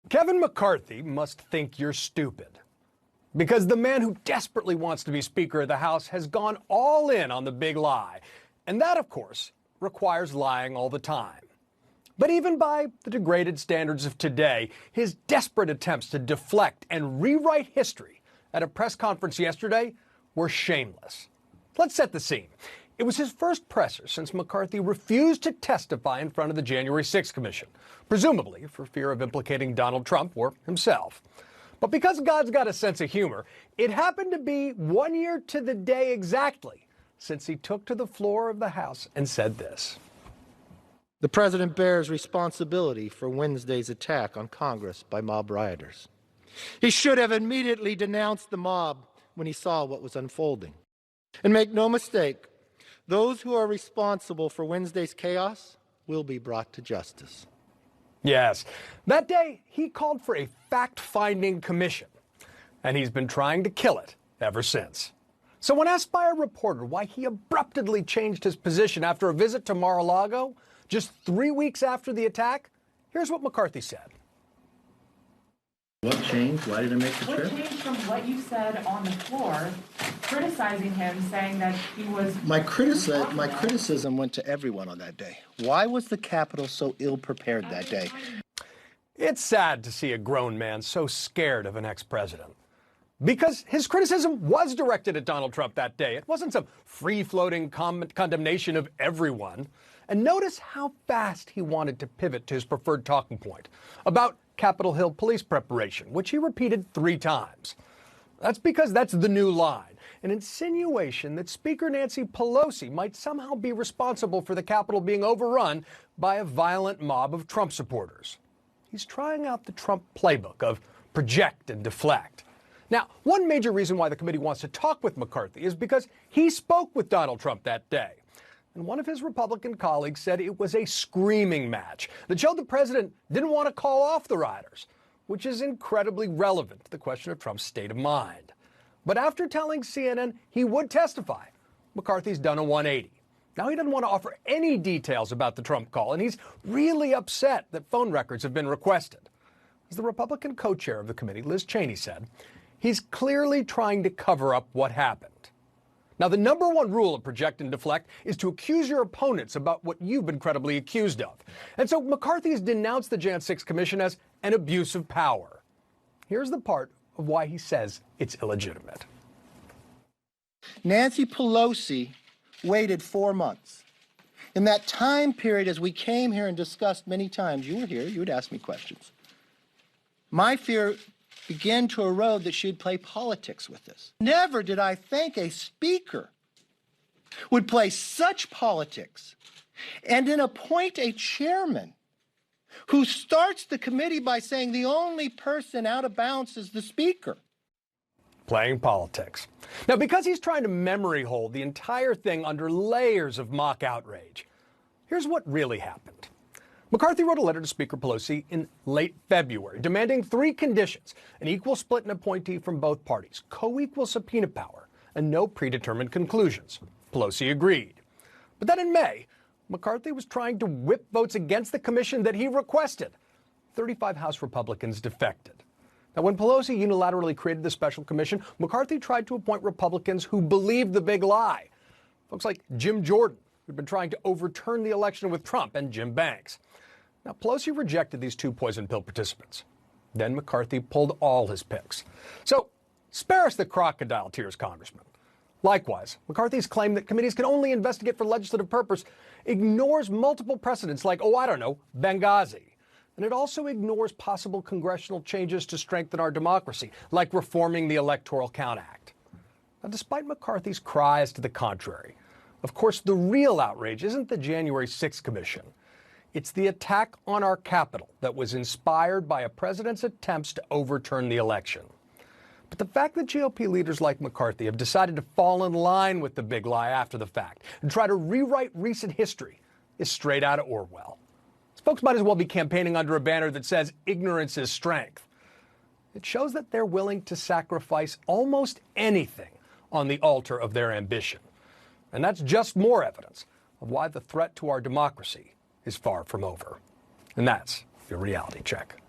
Kevin McCarthy must think you're stupid, because the man who desperately wants to be Speaker of the House has gone all in on the big lie. And that, of course, requires lying all the time. But even by the degraded standards of today, his desperate attempts to deflect and rewrite history at a press conference yesterday were shameless. Let's set the scene. It was his first presser since McCarthy refused to testify in front of the January 6th Commission, presumably for fear of implicating Donald Trump or himself. But because God's got a sense of humor, it happened to be 1 year to the day exactly since he took to the floor of the House and said this. The president bears responsibility for Wednesday's attack on Congress by mob rioters. He should have immediately denounced the mob when he saw what was unfolding. And make no mistake, those who are responsible for Wednesday's chaos will be brought to justice. Yes, that day he called for a fact-finding commission, and he's been trying to kill it ever since. So when asked by a reporter why he abruptly changed his position after a visit to Mar-a-Lago, just 3 weeks after the attack, here's what McCarthy said. What changed? Why did it make the trip? What changed from what you said on the floor, criticizing him, saying that he was... My criticism went to everyone on that day. Why was the Capitol so ill-prepared that day? It's sad to see a grown man so scared of an ex-president. Because his criticism was directed at Donald Trump that day. It wasn't some free-floating condemnation of everyone. And notice how fast he wanted to pivot to his preferred talking point about Capitol Hill police preparation, which he repeated 3 times. That's because that's the new line, an insinuation that Speaker Nancy Pelosi might somehow be responsible for the Capitol being overrun by a violent mob of Trump supporters. He's trying out the Trump playbook of project and deflect. Now, one major reason why the committee wants to talk with McCarthy is because he spoke with Donald Trump that day. And one of his Republican colleagues said it was a screaming match that showed the president didn't want to call off the rioters, which is incredibly relevant to the question of Trump's state of mind. But after telling CNN he would testify, McCarthy's done a 180. Now he doesn't want to offer any details about the Trump call, and he's really upset that phone records have been requested. As the Republican co-chair of the committee, Liz Cheney, said, he's clearly trying to cover up what happened. Now, the number one rule of project and deflect is to accuse your opponents about what you've been credibly accused of. And so McCarthy has denounced the Jan 6 Commission as an abuse of power. Here's the part of why he says it's illegitimate. Nancy Pelosi waited 4 months. In that time period, as we came here and discussed many times, you were here, you would ask me questions. My fear began to erode that she'd play politics with this. Never did I think a speaker would play such politics and then appoint a chairman who starts the committee by saying the only person out of bounds is the speaker. Playing politics. Now, because he's trying to memory hold the entire thing under layers of mock outrage, here's what really happened. McCarthy wrote a letter to Speaker Pelosi in late February, demanding 3 conditions: an equal split and appointee from both parties, co-equal subpoena power, and no predetermined conclusions. Pelosi agreed. But then in May, McCarthy was trying to whip votes against the commission that he requested. 35 House Republicans defected. Now, when Pelosi unilaterally created the special commission, McCarthy tried to appoint Republicans who believed the big lie. Folks like Jim Jordan, who'd been trying to overturn the election with Trump, and Jim Banks. Now, Pelosi rejected these 2 poison pill participants. Then McCarthy pulled all his picks. So, spare us the crocodile tears, Congressman. Likewise, McCarthy's claim that committees can only investigate for legislative purpose ignores multiple precedents like, Benghazi. And it also ignores possible congressional changes to strengthen our democracy, like reforming the Electoral Count Act. Now, despite McCarthy's cries to the contrary, of course, the real outrage isn't the January 6th Commission. It's the attack on our Capitol that was inspired by a president's attempts to overturn the election. But the fact that GOP leaders like McCarthy have decided to fall in line with the big lie after the fact and try to rewrite recent history is straight out of Orwell. These folks might as well be campaigning under a banner that says ignorance is strength. It shows that they're willing to sacrifice almost anything on the altar of their ambition. And that's just more evidence of why the threat to our democracy is far from over. And that's your reality check.